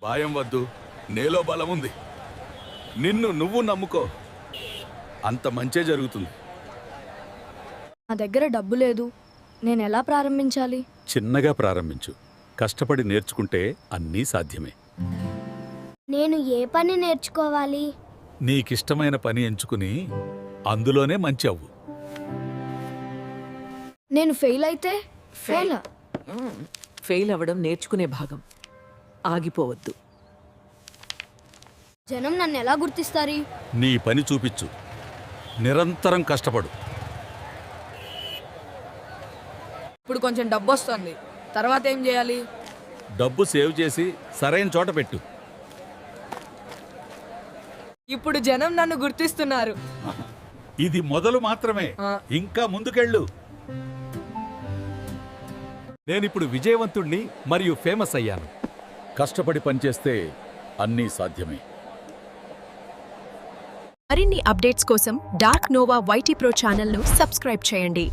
భయం వద్దు, నేలో బలం ఉంది. నిన్ను నువ్వు నమ్ముకో, అంత మంచే జరుగుతుంది. నా దగ్గర డబ్బు లేదు, నేను ఎలా ప్రారంభించాలి? చిన్నగా ప్రారంభించు. కష్టపడి నేర్చుకుంటే అన్నీ సాధ్యమే. నేను ఏ పని నేర్చుకోవాలి? నీకిష్టమైన పని ఎంచుకుని అందులోనే మంచి అవ్వు. నేను ఫెయిల్ అయితే? ఫెయిల్ అవ్వడం నేర్చుకునే భాగం. ఆగిపోవద్దు. జనం నన్ను ఎలా గుర్తిస్తారు? నీ పని చూపించు, నిరంతరం కష్టపడు. ఇప్పుడు కొంచెం డబ్బు వస్తుంది, తర్వాత ఏం చేయాలి? డబ్బు సేవ్ చేసి సరైన చోట పెట్టు. ఇప్పుడు జనం నన్ను గుర్తిస్తున్నారు. ఇది మొదలు మాత్రమే, ఇంకా ముందుకెళ్ళు. నేనిప్పుడు విజయవంతుణ్ణి మరియు ఫేమస్ అయ్యాను. కష్టపడి పనిచేస్తే అన్నీ సాధ్యమే. మరిన్ని అప్డేట్స్ కోసం డార్క్ నోవా వైటీ ప్రో ఛానల్ను సబ్స్క్రైబ్ చేయండి.